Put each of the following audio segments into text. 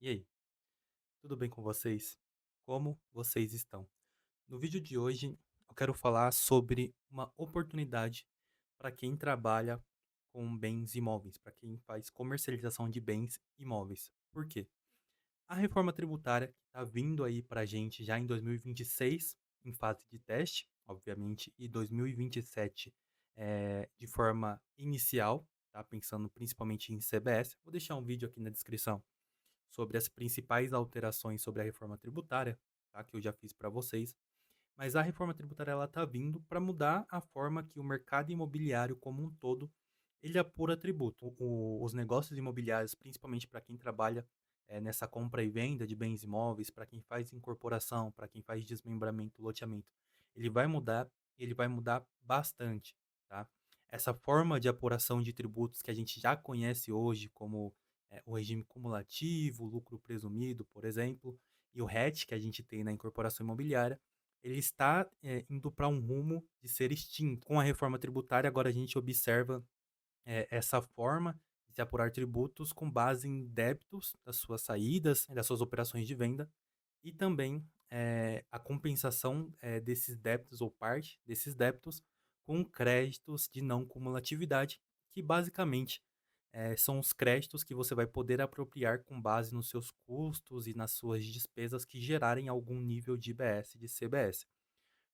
E aí, tudo bem com vocês? Como vocês estão? No vídeo de hoje, eu quero falar sobre uma oportunidade para quem trabalha com bens imóveis, para quem faz comercialização de bens imóveis. Por quê? A reforma tributária que está vindo aí para a gente já em 2026, em fase de teste, obviamente, e 2027 de forma inicial, tá? Pensando principalmente em CBS. Vou deixar um vídeo aqui na descrição sobre as principais alterações sobre a reforma tributária, tá, que eu já fiz para vocês. Mas a reforma tributária ela está vindo para mudar a forma que o mercado imobiliário como um todo ele apura tributo. Os negócios imobiliários, principalmente para quem trabalha nessa compra e venda de bens imóveis, para quem faz incorporação, para quem faz desmembramento, loteamento, ele vai mudar, ele vai mudar bastante, tá? Essa forma de apuração de tributos que a gente já conhece hoje, como o regime cumulativo, lucro presumido, por exemplo, e o RET que a gente tem na incorporação imobiliária, ele está indo para um rumo de ser extinto. Com a reforma tributária, agora a gente observa essa forma de se apurar tributos com base em débitos das suas saídas, das suas operações de venda, e também a compensação desses débitos ou parte desses débitos com créditos de não cumulatividade, que basicamente são os créditos que você vai poder apropriar com base nos seus custos e nas suas despesas que gerarem algum nível de IBS e de CBS.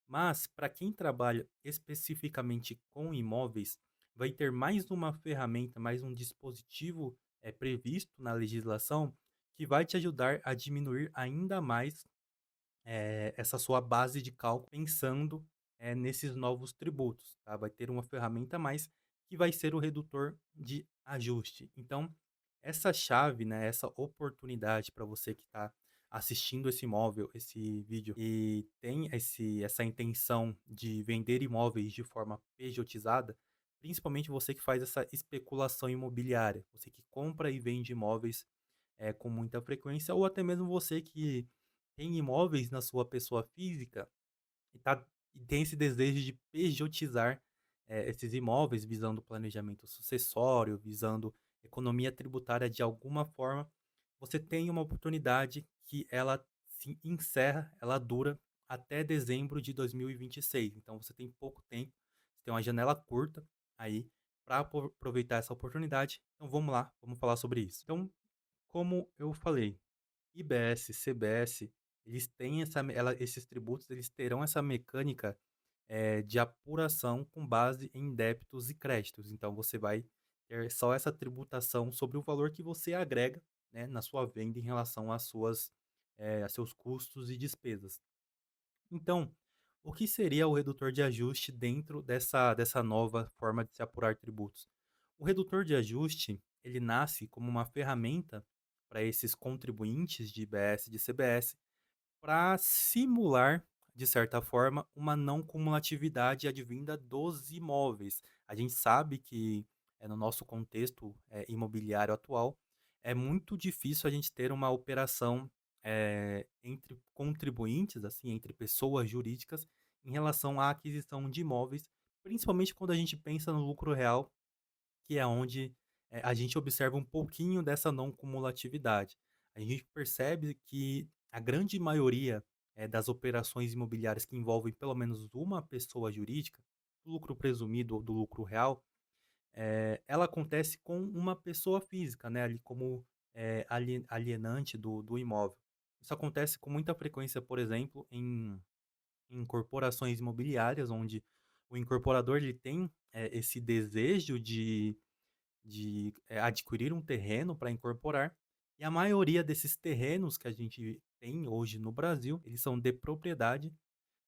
Mas, para quem trabalha especificamente com imóveis, vai ter mais uma ferramenta, mais um dispositivo previsto na legislação que vai te ajudar a diminuir ainda mais essa sua base de cálculo pensando nesses novos tributos, tá? Vai ter uma ferramenta a mais que vai ser o redutor de ajuste. Então, essa chave, né, essa oportunidade para você que está assistindo esse imóvel, esse vídeo e tem essa intenção de vender imóveis de forma pejotizada, principalmente você que faz essa especulação imobiliária, você que compra e vende imóveis com muita frequência, ou até mesmo você que tem imóveis na sua pessoa física e tem esse desejo de pejotizar, esses imóveis, visando planejamento sucessório, visando economia tributária de alguma forma, você tem uma oportunidade que ela se encerra, ela dura até dezembro de 2026. Então você tem pouco tempo, você tem uma janela curta aí para aproveitar essa oportunidade. Então vamos lá, vamos falar sobre isso. Então, como eu falei, IBS, CBS, eles têm esses tributos, eles terão essa mecânica de apuração com base em débitos e créditos. Então, você vai ter só essa tributação sobre o valor que você agrega, né, na sua venda em relação a seus custos e despesas. Então, o que seria o redutor de ajuste dentro dessa nova forma de se apurar tributos? O redutor de ajuste, ele nasce como uma ferramenta para esses contribuintes de IBS e de CBS para simular, de certa forma, uma não cumulatividade advinda dos imóveis. A gente sabe que, no nosso contexto, imobiliário atual, é muito difícil a gente ter uma operação, entre contribuintes, assim, entre pessoas jurídicas, em relação à aquisição de imóveis, principalmente quando a gente pensa no lucro real, que é onde, a gente observa um pouquinho dessa não cumulatividade. A gente percebe que a grande maioria, das operações imobiliárias que envolvem pelo menos uma pessoa jurídica, do lucro presumido ou do lucro real, ela acontece com uma pessoa física, né, ali como, alienante do imóvel. Isso acontece com muita frequência, por exemplo, em corporações imobiliárias, onde o incorporador ele tem, esse desejo de adquirir um terreno para incorporar, e a maioria desses terrenos que a gente tem hoje no Brasil, eles são de propriedade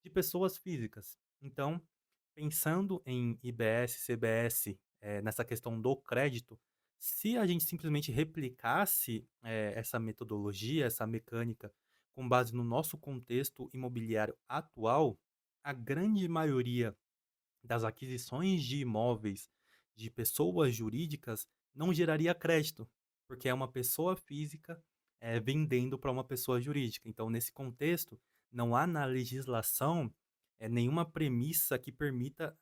de pessoas físicas. Então, pensando em IBS, CBS, nessa questão do crédito, se a gente simplesmente replicasse, essa metodologia, essa mecânica, com base no nosso contexto imobiliário atual, a grande maioria das aquisições de imóveis de pessoas jurídicas não geraria crédito, porque é uma pessoa física, vendendo para uma pessoa jurídica. Então, nesse contexto, não há na legislação, nenhuma premissa que permita,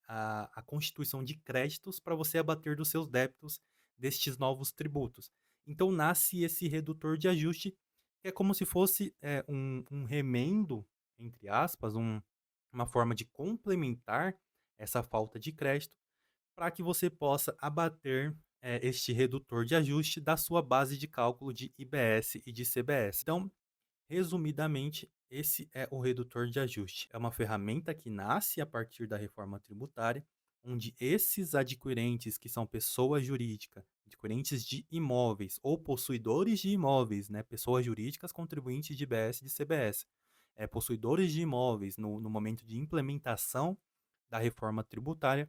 a constituição de créditos para você abater dos seus débitos destes novos tributos. Então nasce esse redutor de ajuste, que é como se fosse, um remendo, entre aspas, uma forma de complementar essa falta de crédito, para que você possa abater, este redutor de ajuste da sua base de cálculo de IBS e de CBS. Então, resumidamente, esse é o redutor de ajuste. É uma ferramenta que nasce a partir da reforma tributária, onde esses adquirentes, que são pessoa jurídica, adquirentes de imóveis ou possuidores de imóveis, né, pessoas jurídicas contribuintes de IBS e de CBS, possuidores de imóveis no momento de implementação da reforma tributária,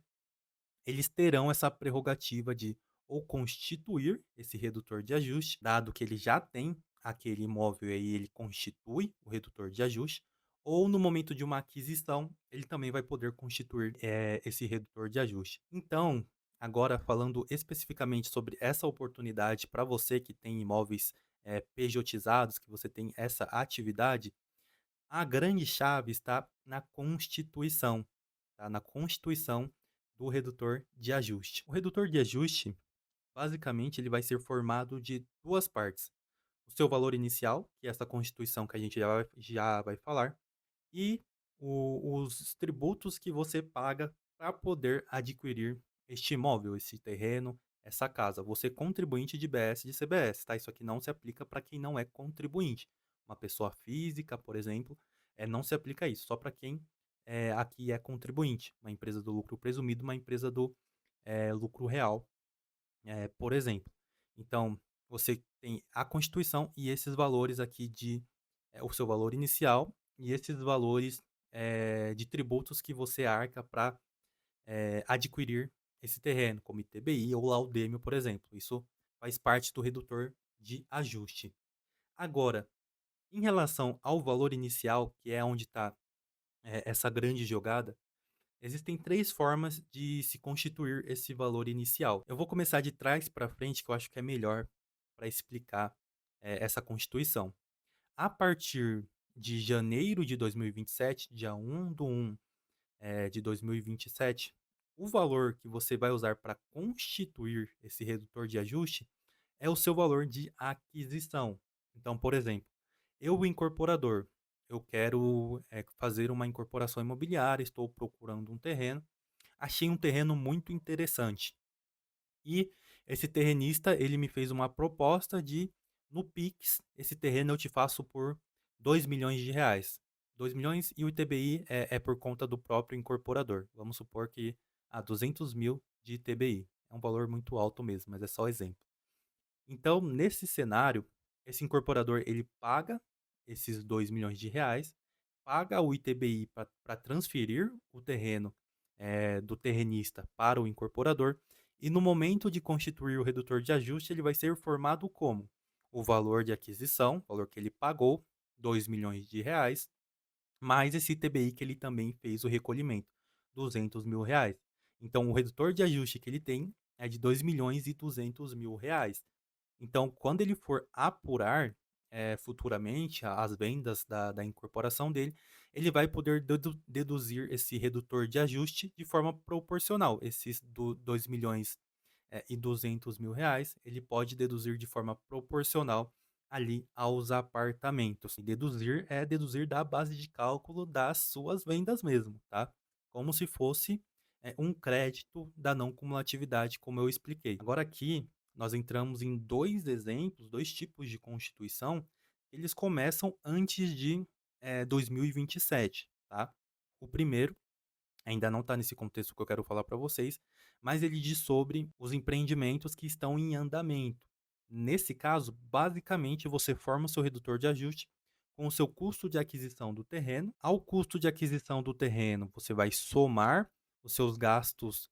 eles terão essa prerrogativa de ou constituir esse redutor de ajuste, dado que ele já tem aquele imóvel e aí ele constitui o redutor de ajuste, ou no momento de uma aquisição, ele também vai poder constituir esse redutor de ajuste. Então, agora falando especificamente sobre essa oportunidade para você que tem imóveis pejotizados, que você tem essa atividade, a grande chave está na Constituição, tá? Na constituição do redutor de ajuste. O redutor de ajuste, basicamente, ele vai ser formado de 2 partes: o seu valor inicial, que é essa constituição que a gente já vai falar, e os tributos que você paga para poder adquirir este imóvel, esse terreno, essa casa. Você é contribuinte de BS e de CBS, tá? Isso aqui não se aplica para quem não é contribuinte. Uma pessoa física, por exemplo, não se aplica isso, só para quem aqui é contribuinte. Uma empresa do lucro presumido, uma empresa do lucro real, por exemplo. Então, você tem a Constituição e esses valores aqui o seu valor inicial e esses valores de tributos que você arca para adquirir esse terreno, como ITBI ou Laudêmio, por exemplo. Isso faz parte do redutor de ajuste. Agora, em relação ao valor inicial, que é onde está essa grande jogada, existem 3 formas de se constituir esse valor inicial. Eu vou começar de trás para frente, que eu acho que é melhor para explicar, essa constituição. A partir de janeiro de 2027, dia 1 de 2027, o valor que você vai usar para constituir esse redutor de ajuste é o seu valor de aquisição. Então, por exemplo, eu, incorporador, eu quero, fazer uma incorporação imobiliária, estou procurando um terreno, achei um terreno muito interessante. E esse terrenista, ele me fez uma proposta de, no Pix, esse terreno eu te faço por R$ 2 milhões. 2 milhões e o ITBI é por conta do próprio incorporador. Vamos supor que 200 mil de ITBI. É um valor muito alto mesmo, mas é só exemplo. Então, nesse cenário, esse incorporador ele paga esses R$ 2 milhões, paga o ITBI para transferir o terreno do terrenista para o incorporador, e no momento de constituir o redutor de ajuste, ele vai ser formado como o valor de aquisição, o valor que ele pagou, R$ 2 milhões, mais esse ITBI que ele também fez o recolhimento, R$ 200 mil. Então, o redutor de ajuste que ele tem é de R$ 2.200.000. Então, quando ele for apurar, futuramente as vendas da incorporação dele, ele vai poder deduzir esse redutor de ajuste de forma proporcional. Esses do 2 milhões e R$ 200.000, ele pode deduzir de forma proporcional ali aos apartamentos. E deduzir é deduzir da base de cálculo das suas vendas mesmo, tá? Como se fosse um crédito da não cumulatividade, como eu expliquei. Agora aqui nós entramos em 2 exemplos, 2 tipos de constituição, eles começam antes de 2027, tá? O primeiro ainda não está nesse contexto que eu quero falar para vocês, mas ele diz sobre os empreendimentos que estão em andamento. Nesse caso, basicamente, você forma o seu redutor de ajuste com o seu custo de aquisição do terreno. Ao custo de aquisição do terreno, você vai somar os seus gastos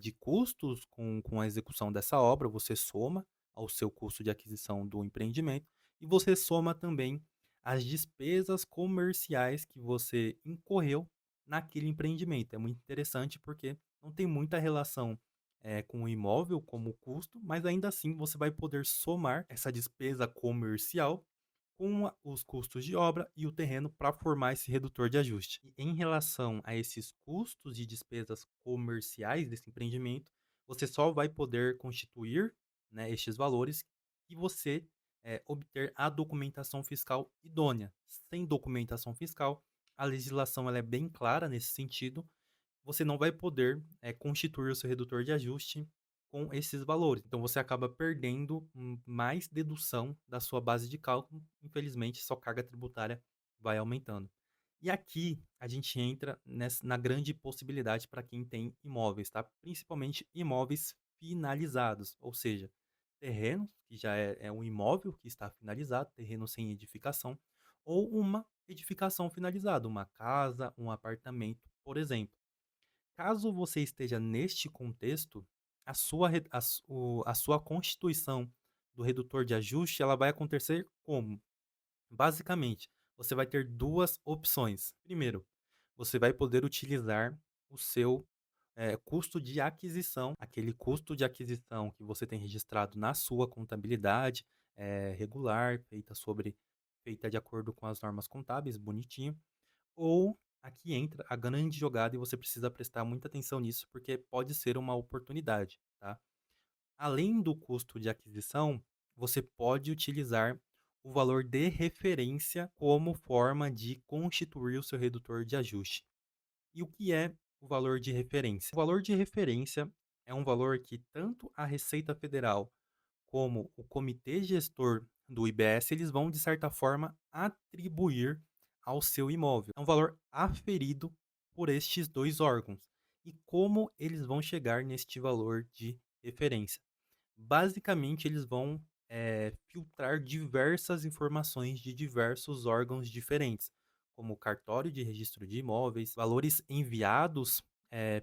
de custos com a execução dessa obra, você soma ao seu custo de aquisição do empreendimento e você soma também as despesas comerciais que você incorreu naquele empreendimento. É muito interessante porque não tem muita relação com o imóvel como custo, mas ainda assim você vai poder somar essa despesa comercial com os custos de obra e o terreno para formar esse redutor de ajuste. E em relação a esses custos e despesas comerciais desse empreendimento, você só vai poder constituir, né, estes valores e você, obter a documentação fiscal idônea. Sem documentação fiscal, a legislação ela é bem clara nesse sentido, você não vai poder, constituir o seu redutor de ajuste com esses valores. Então você acaba perdendo mais dedução da sua base de cálculo, infelizmente sua carga tributária vai aumentando. E aqui a gente entra na grande possibilidade para quem tem imóveis, tá? Principalmente imóveis finalizados, ou seja, terrenos, que já é um imóvel que está finalizado, terreno sem edificação, ou uma edificação finalizada, uma casa, um apartamento, por exemplo. Caso você esteja neste contexto, a sua constituição do redutor de ajuste, ela vai acontecer como? Basicamente, você vai ter 2 opções. Primeiro, você vai poder utilizar o seu, custo de aquisição, aquele custo de aquisição que você tem registrado na sua contabilidade, regular, feita de acordo com as normas contábeis, bonitinho. Ou aqui entra a grande jogada e você precisa prestar muita atenção nisso, porque pode ser uma oportunidade, tá? Além do custo de aquisição, você pode utilizar o valor de referência como forma de constituir o seu redutor de ajuste. E o que é o valor de referência? O valor de referência é um valor que tanto a Receita Federal como o comitê gestor do IBS, eles vão, de certa forma, atribuir ao seu imóvel. É um valor aferido por estes 2 órgãos. E como eles vão chegar neste valor de referência? Basicamente, eles vão, filtrar diversas informações de diversos órgãos diferentes, como o cartório de registro de imóveis, valores enviados,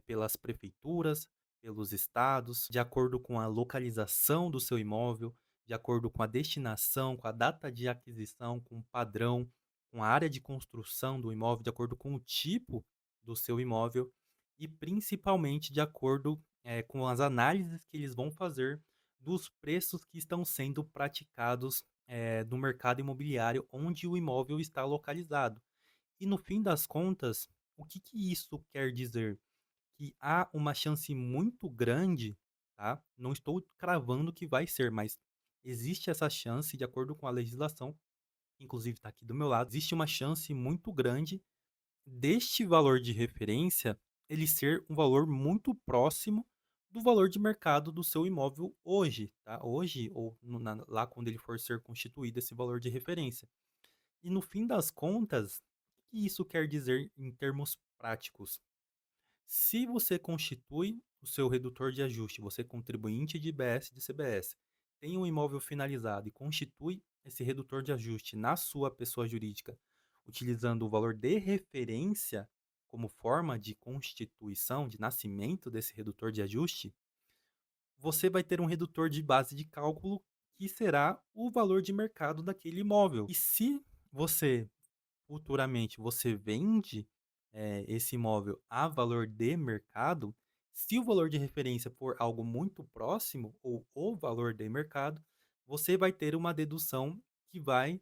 pelas prefeituras, pelos estados, de acordo com a localização do seu imóvel, de acordo com a destinação, com a data de aquisição, com o padrão, com a área de construção do imóvel, de acordo com o tipo do seu imóvel e principalmente de acordo, com as análises que eles vão fazer dos preços que estão sendo praticados, no mercado imobiliário onde o imóvel está localizado. E no fim das contas, o que que isso quer dizer? Que há uma chance muito grande, tá? Não estou cravando que vai ser, mas existe essa chance de acordo com a legislação, inclusive está aqui do meu lado, existe uma chance muito grande deste valor de referência, ele ser um valor muito próximo do valor de mercado do seu imóvel hoje, tá? Hoje ou lá quando ele for ser constituído esse valor de referência. E no fim das contas, o que isso quer dizer em termos práticos? Se você constitui o seu redutor de ajuste, você contribuinte de IBS e de CBS, tem um imóvel finalizado e constitui esse redutor de ajuste na sua pessoa jurídica, utilizando o valor de referência como forma de constituição, de nascimento desse redutor de ajuste, você vai ter um redutor de base de cálculo que será o valor de mercado daquele imóvel. E se você futuramente você vende, esse imóvel a valor de mercado, se o valor de referência for algo muito próximo ou o valor de mercado, você vai ter uma dedução que vai,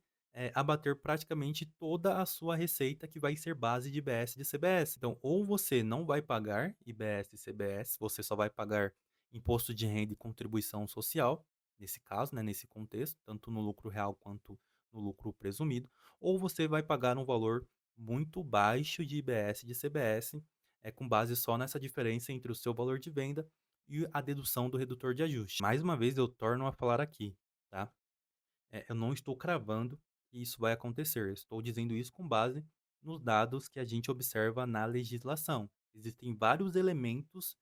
abater praticamente toda a sua receita que vai ser base de IBS e de CBS. Então, ou você não vai pagar IBS e CBS, você só vai pagar imposto de renda e contribuição social, nesse caso, né, nesse contexto, tanto no lucro real quanto no lucro presumido, ou você vai pagar um valor muito baixo de IBS e de CBS, com base só nessa diferença entre o seu valor de venda e a dedução do redutor de ajuste. Mais uma vez eu torno a falar aqui, tá? Eu não estou cravando que isso vai acontecer, eu estou dizendo isso com base nos dados que a gente observa na legislação. Existem vários elementos,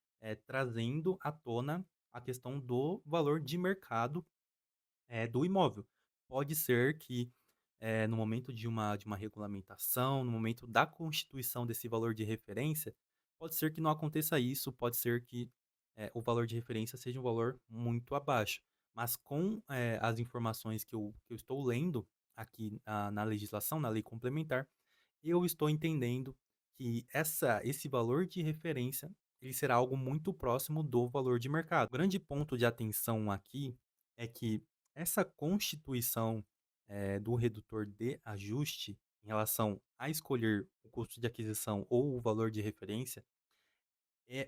trazendo à tona a questão do valor de mercado do imóvel. Pode ser que, no momento de uma regulamentação, no momento da constituição desse valor de referência, pode ser que não aconteça isso, pode ser que, o valor de referência seja um valor muito abaixo. Mas com, as informações que eu estou lendo aqui na legislação, na lei complementar, eu estou entendendo que esse valor de referência, ele será algo muito próximo do valor de mercado. O grande ponto de atenção aqui é que essa constituição, do redutor de ajuste em relação a escolher o custo de aquisição ou o valor de referência,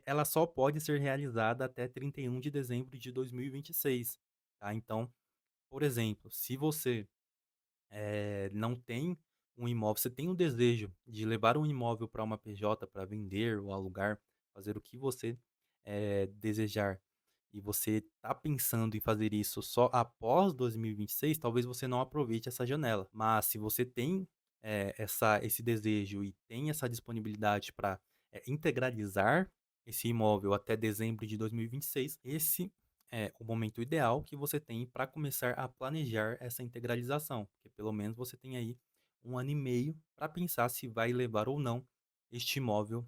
ela só pode ser realizada até 31 de dezembro de 2026, tá? Então, Por exemplo, se você não tem um imóvel, você tem um desejo de levar um imóvel para uma PJ para vender ou alugar, fazer o que você desejar, e você está pensando em fazer isso só após 2026, talvez você não aproveite essa janela. Mas se você tem esse desejo e tem essa disponibilidade para integralizar esse imóvel até dezembro de 2026, esse é o momento ideal que você tem para começar a planejar essa integralização, porque pelo menos você tem aí 1 ano e meio para pensar se vai levar ou não este imóvel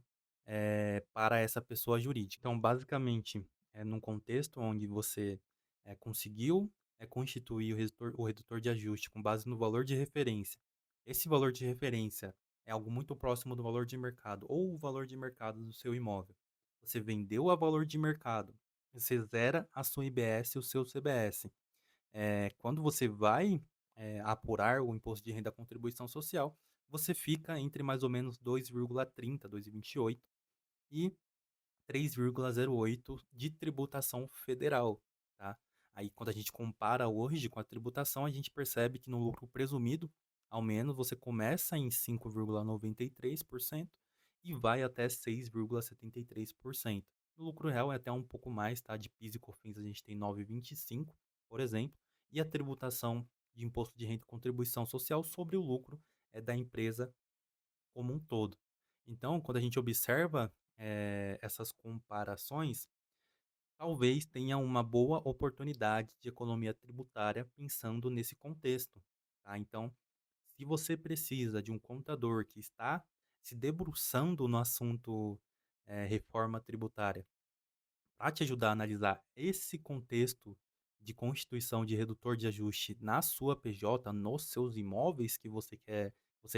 para essa pessoa jurídica. Então, basicamente, é num contexto onde você conseguiu constituir o redutor de ajuste com base no valor de referência. Esse valor de referência é algo muito próximo do valor de mercado ou o valor de mercado do seu imóvel. Você vendeu a valor de mercado, você zera a sua IBS e o seu CBS. Quando você vai apurar o imposto de renda à contribuição social, você fica entre mais ou menos 2,30, 2,28 e 3,08 de tributação federal, tá? Aí quando a gente compara hoje com a tributação, a gente percebe que no lucro presumido, ao menos você começa em 5,93% e vai até 6,73%. No lucro real é até um pouco mais, tá? De PIS e COFINS a gente tem 9,25, por exemplo, e a tributação de imposto de renda e contribuição social sobre o lucro da empresa como um todo. Então, quando a gente observa essas comparações, talvez tenha uma boa oportunidade de economia tributária pensando nesse contexto, tá? Então, se você precisa de um contador que está se debruçando no assunto reforma tributária, para te ajudar a analisar esse contexto de constituição de redutor de ajuste na sua PJ, nos seus imóveis que você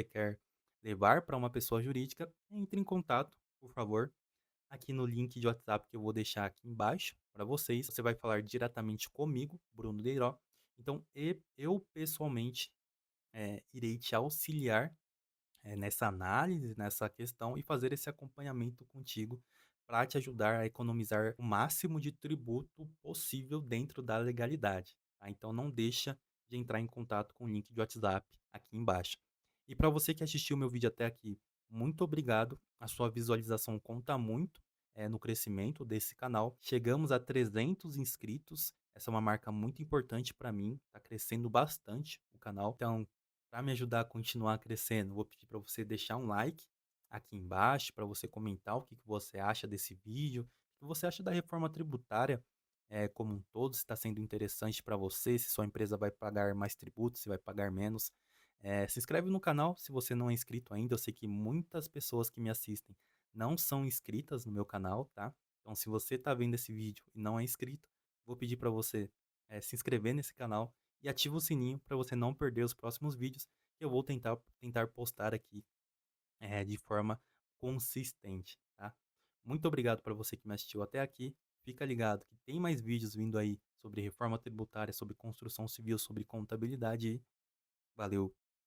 quer levar para uma pessoa jurídica, entre em contato, por favor, aqui no link de WhatsApp que eu vou deixar aqui embaixo para vocês. Você vai falar diretamente comigo, Bruno Deiró. Então, eu pessoalmente irei te auxiliar nessa análise, nessa questão e fazer esse acompanhamento contigo para te ajudar a economizar o máximo de tributo possível dentro da legalidade, tá? Então não deixa de entrar em contato com o link de WhatsApp aqui embaixo. E para você que assistiu meu vídeo até aqui, muito obrigado. A sua visualização conta muito no crescimento desse canal. Chegamos a 300 inscritos. Essa é uma marca muito importante para mim. Está crescendo bastante o canal. Então, para me ajudar a continuar crescendo, vou pedir para você deixar um like aqui embaixo, para você comentar o que você acha desse vídeo, o que você acha da reforma tributária como um todo, se está sendo interessante para você, se sua empresa vai pagar mais tributos, se vai pagar menos. Se inscreve no canal se você não é inscrito ainda. Eu sei que muitas pessoas que me assistem não são inscritas no meu canal, tá? Então, se você está vendo esse vídeo e não é inscrito, vou pedir para você se inscrever nesse canal e ativa o sininho para você não perder os próximos vídeos que eu vou tentar postar aqui de forma consistente, tá? Muito obrigado para você que me assistiu até aqui. Fica ligado que tem mais vídeos vindo aí sobre reforma tributária, sobre construção civil, sobre contabilidade. Valeu!